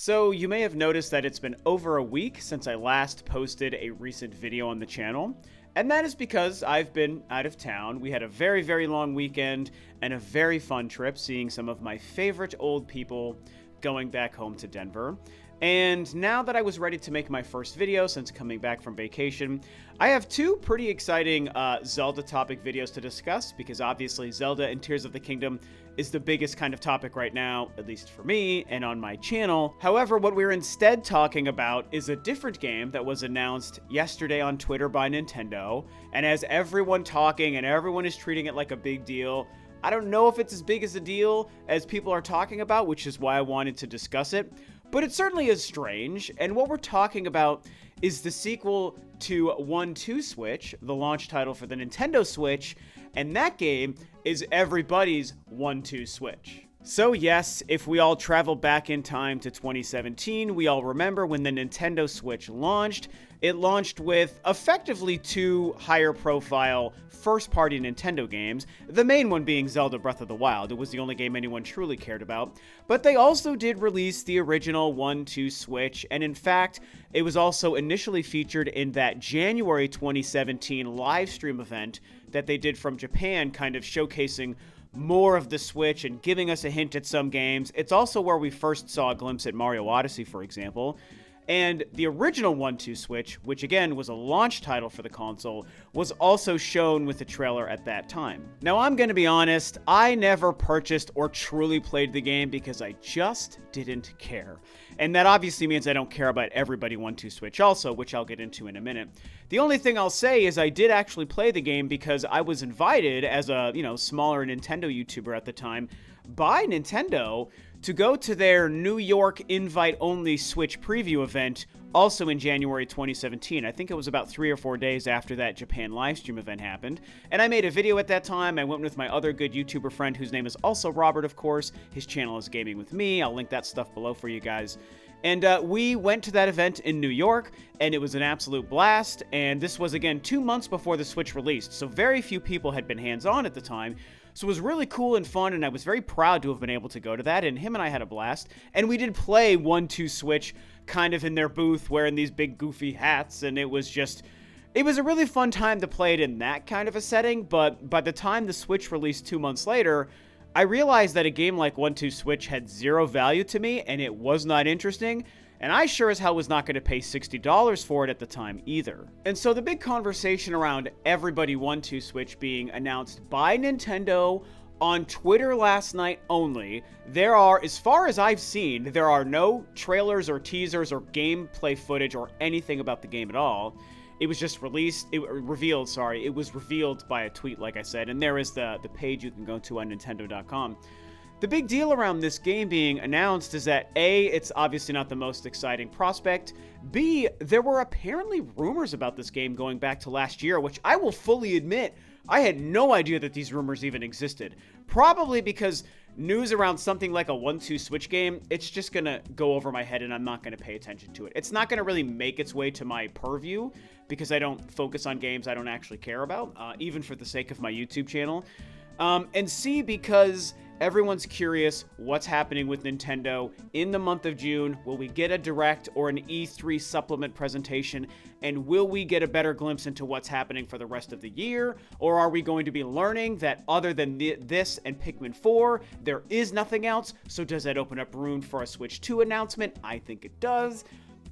So you may have noticed that it's been over a week since I last posted a recent video on the channel, and that is because I've been out of town. We had a very, very long weekend and a very fun trip seeing some of my favorite old people going back home to Denver. And now that I was ready to make my first video since coming back from vacation, I have two pretty exciting Zelda topic videos to discuss because obviously Zelda and Tears of the Kingdom is the biggest kind of topic right now, at least for me and on my channel. However, what we're instead talking about is a different game that was announced yesterday on Twitter by Nintendo, and as everyone talking and everyone is treating it like a big deal, I don't know if it's as big as a deal as people are talking about, which is why I wanted to discuss it. But it certainly is strange, and what we're talking about is the sequel to 1-2 Switch, the launch title for the Nintendo Switch, and that game is everybody's 1-2 Switch. So yes, if we all travel back in time to 2017, we all remember when the Nintendo Switch launched. It launched with effectively two higher profile first-party Nintendo games, the main one being Zelda Breath of the Wild. It was the only game anyone truly cared about. But they also did release the original 1-2 Switch, and in fact, it was also initially featured in that January 2017 live stream event that they did from Japan, kind of showcasing more of the Switch and giving us a hint at some games. It's also where we first saw a glimpse at Mario Odyssey, for example. And the original 1-2 Switch, which again was a launch title for the console, was also shown with the trailer at that time. Now, I'm going to be honest, I never purchased or truly played the game because I just didn't care. And that obviously means I don't care about everybody 1-2 Switch also, which I'll get into in a minute. The only thing I'll say is I did actually play the game because I was invited as a, smaller Nintendo YouTuber at the time by Nintendo to go to their New York invite-only Switch preview event, also in January 2017. I think it was about 3 or 4 days after that Japan livestream event happened. And I made a video at that time. I went with my other good YouTuber friend, whose name is also Robert, of course. His channel is Gaming With Me. I'll link that stuff below for you guys. And we went to that event in New York, and it was an absolute blast. And this was, again, 2 months before the Switch released, so very few people had been hands-on at the time. So it was really cool and fun, and I was very proud to have been able to go to that, and him and I had a blast. And we did play 1-2 Switch kind of in their booth, wearing these big goofy hats, and it was a really fun time to play it in that kind of a setting. But by the time the Switch released 2 months later, I realized that a game like 1-2 Switch had zero value to me, and it was not interesting. And I sure as hell was not going to pay $60 for it at the time either. And so the big conversation around everybody 1-2 Switch being announced by Nintendo on Twitter last night only, there are, as far as I've seen, there are no trailers or teasers or gameplay footage or anything about the game at all. It was just revealed. It was revealed by a tweet, like I said, and there is the page you can go to on Nintendo.com. The big deal around this game being announced is that A, it's obviously not the most exciting prospect. B, there were apparently rumors about this game going back to last year, which I will fully admit, I had no idea that these rumors even existed. Probably because news around something like a 1-2 Switch game, it's just gonna go over my head and I'm not gonna pay attention to it. It's not gonna really make its way to my purview because I don't focus on games I don't actually care about, even for the sake of my YouTube channel. And C, because everyone's curious what's happening with Nintendo in the month of June. Will we get a Direct or an E3 supplement presentation? And will we get a better glimpse into what's happening for the rest of the year? Or are we going to be learning that other than this and Pikmin 4, there is nothing else? So does that open up room for a Switch 2 announcement? I think it does.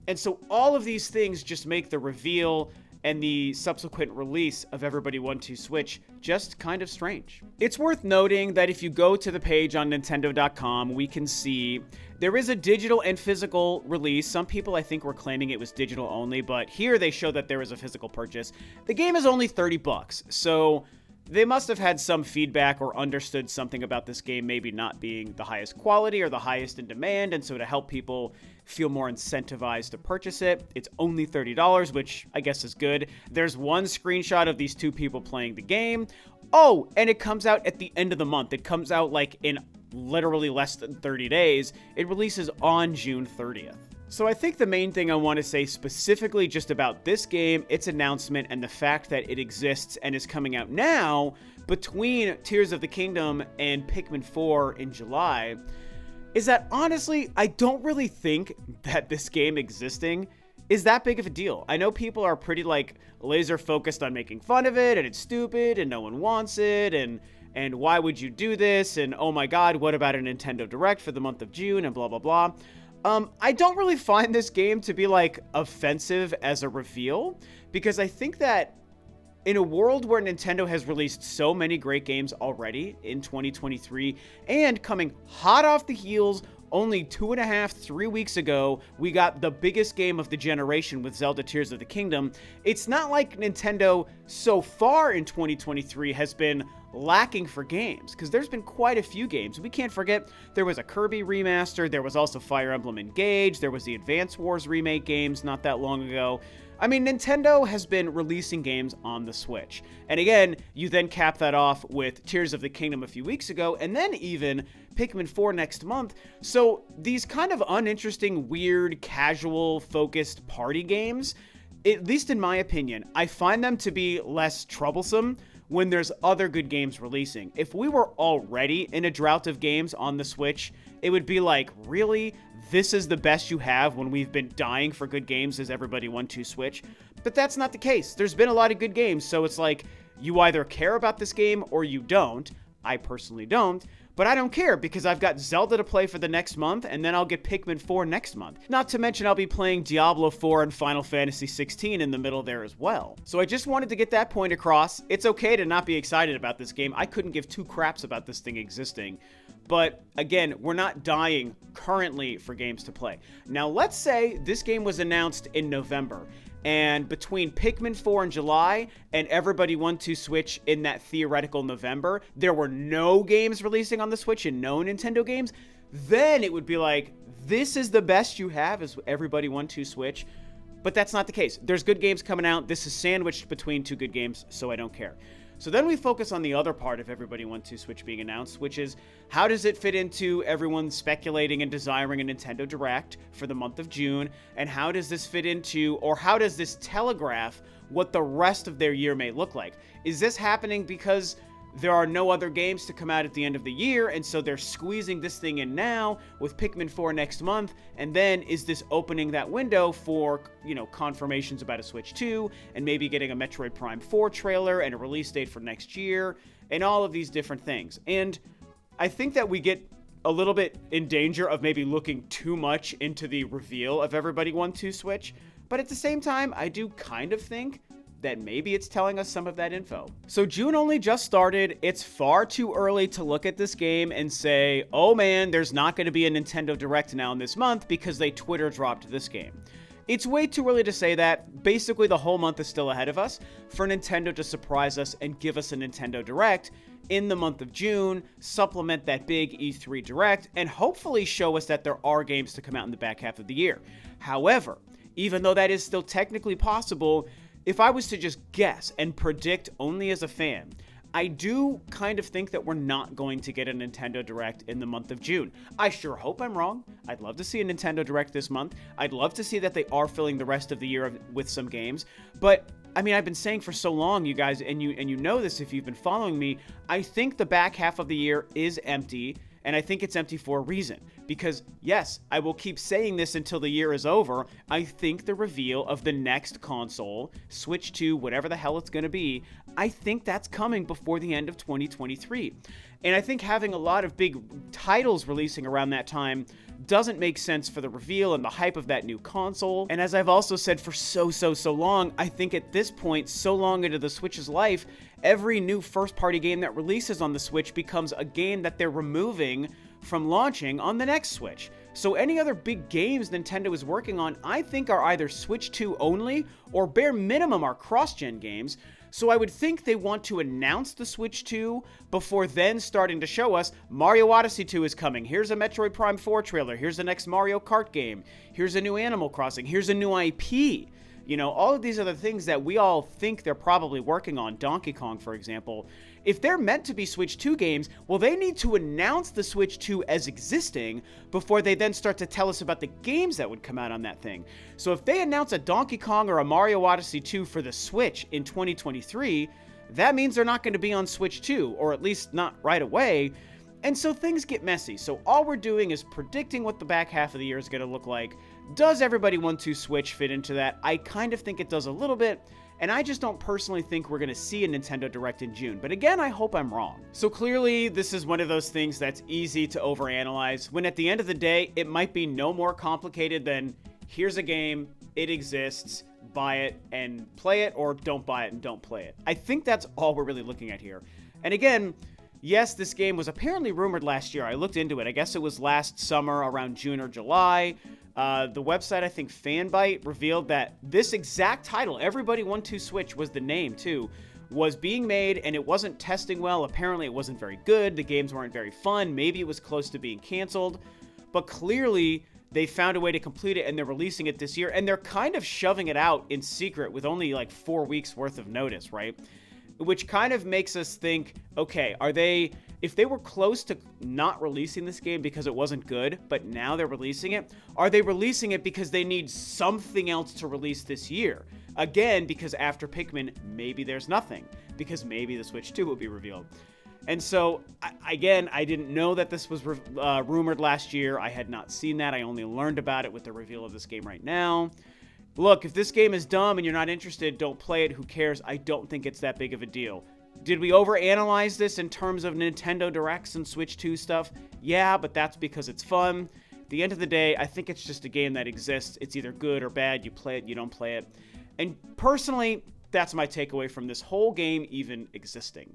And so all of these things just make the reveal and the subsequent release of Everybody 1-2 Switch just kind of strange. It's worth noting that if you go to the page on Nintendo.com, we can see there is a digital and physical release. Some people, I think, were claiming it was digital only, but here they show that there is a physical purchase. The game is only $30, so they must have had some feedback or understood something about this game maybe not being the highest quality or the highest in demand, and so to help people feel more incentivized to purchase it, it's only $30, which I guess is good. There's one screenshot of these two people playing the game. Oh, and it comes out at the end of the month. It comes out like in literally less than 30 days. It releases on June 30th. So I think the main thing I want to say specifically just about this game, its announcement, and the fact that it exists and is coming out now between Tears of the Kingdom and Pikmin 4 in July, is that honestly, I don't really think that this game existing is that big of a deal. I know people are pretty like laser focused on making fun of it, and it's stupid and no one wants it, and why would you do this, and oh my god, what about a Nintendo Direct for the month of June, and blah blah blah. I don't really find this game to be like offensive as a reveal, because I think that in a world where Nintendo has released so many great games already in 2023, and coming hot off the heels, only 2.5-3 weeks ago, we got the biggest game of the generation with Zelda Tears of the Kingdom. It's not like Nintendo so far in 2023 has been lacking for games, because there's been quite a few games. We can't forget there was a Kirby remaster, there was also Fire Emblem Engage, there was the Advance Wars remake games not that long ago. I mean, Nintendo has been releasing games on the Switch. And again, you then cap that off with Tears of the Kingdom a few weeks ago, and then even Pikmin 4 next month. So these kind of uninteresting, weird, casual, focused party games, at least in my opinion, I find them to be less troublesome when there's other good games releasing. If we were already in a drought of games on the Switch, it would be like, really? This is the best you have when we've been dying for good games as everybody 1-2 Switch? But that's not the case. There's been a lot of good games, so it's like, you either care about this game or you don't. I personally don't. But I don't care, because I've got Zelda to play for the next month, and then I'll get Pikmin 4 next month. Not to mention I'll be playing Diablo 4 and Final Fantasy 16 in the middle there as well. So I just wanted to get that point across. It's okay to not be excited about this game. I couldn't give two craps about this thing existing. But again, we're not dying currently for games to play. Now, let's say this game was announced in November, and between Pikmin 4 in July and Everybody 1-2 Switch in that theoretical November, there were no games releasing on the Switch and no Nintendo games, then it would be like, this is the best you have is Everybody 1-2 Switch. But that's not the case. There's good games coming out. This is sandwiched between two good games, so I don't care. So then we focus on the other part of Everybody 1-2 Switch being announced, which is how does it fit into everyone speculating and desiring a Nintendo Direct for the month of June, and how does this fit into, or how does this telegraph what the rest of their year may look like? Is this happening because there are no other games to come out at the end of the year, and so they're squeezing this thing in now with Pikmin 4 next month, and then is this opening that window for, confirmations about a Switch 2, and maybe getting a Metroid Prime 4 trailer and a release date for next year, and all of these different things. And I think that we get a little bit in danger of maybe looking too much into the reveal of Everybody 1-2 Switch, but at the same time, I do kind of think that maybe it's telling us some of that info. So June only just started. It's far too early to look at this game and say, oh man, there's not going to be a Nintendo Direct now in this month because they Twitter dropped this game. It's way too early to say that. Basically, the whole month is still ahead of us for Nintendo to surprise us and give us a Nintendo Direct in the month of June, supplement that big E3 Direct, and hopefully show us that there are games to come out in the back half of the year. However, even though that is still technically possible, if I was to just guess and predict only as a fan, I do kind of think that we're not going to get a Nintendo Direct in the month of June. I sure hope I'm wrong. I'd love to see a Nintendo Direct this month. I'd love to see that they are filling the rest of the year with some games. But, I mean, I've been saying for so long, you guys, and you know this if you've been following me, I think the back half of the year is empty. And I think it's empty for a reason, because yes, I will keep saying this until the year is over. I think the reveal of the next console, Switch 2, whatever the hell it's going to be, I think that's coming before the end of 2023. And I think having a lot of big titles releasing around that time doesn't make sense for the reveal and the hype of that new console. And as I've also said for so long, I think at this point, so long into the Switch's life, every new first-party game that releases on the Switch becomes a game that they're removing from launching on the next Switch. So any other big games Nintendo is working on, I think are either Switch 2 only, or bare minimum are cross-gen games. So I would think they want to announce the Switch 2 before then starting to show us Mario Odyssey 2 is coming. Here's a Metroid Prime 4 trailer. Here's the next Mario Kart game. Here's a new Animal Crossing. Here's a new IP. All of these other things that we all think they're probably working on, Donkey Kong, for example. If they're meant to be Switch 2 games, well, they need to announce the Switch 2 as existing before they then start to tell us about the games that would come out on that thing. So if they announce a Donkey Kong or a Mario Odyssey 2 for the Switch in 2023, that means they're not going to be on Switch 2, or at least not right away. And so things get messy. So all we're doing is predicting what the back half of the year is going to look like. Does Everybody Want to Switch fit into that? I kind of think it does a little bit. And I just don't personally think we're going to see a Nintendo Direct in June. But again, I hope I'm wrong. So clearly, this is one of those things that's easy to overanalyze, when at the end of the day, it might be no more complicated than, here's a game, it exists, buy it and play it, or don't buy it and don't play it. I think that's all we're really looking at here. And again, yes, this game was apparently rumored last year. I looked into it. I guess it was last summer around June or July. The website, I think Fanbyte, revealed that this exact title, Everybody Want to Switch was the name too, was being made and it wasn't testing well. Apparently it wasn't very good. The games weren't very fun. Maybe it was close to being canceled. But clearly they found a way to complete it and they're releasing it this year. And they're kind of shoving it out in secret with only like 4 weeks worth of notice, right? Which kind of makes us think, okay, if they were close to not releasing this game because it wasn't good, but now they're releasing it, are they releasing it because they need something else to release this year? Again, because after Pikmin, maybe there's nothing, because maybe the Switch 2 will be revealed. And so, again, I didn't know that this was rumored last year. I had not seen that. I only learned about it with the reveal of this game right now. Look, if this game is dumb and you're not interested, don't play it. Who cares? I don't think it's that big of a deal. Did we overanalyze this in terms of Nintendo Directs and Switch 2 stuff? Yeah, but that's because it's fun. At the end of the day, I think it's just a game that exists. It's either good or bad. You play it, you don't play it. And personally, that's my takeaway from this whole game even existing.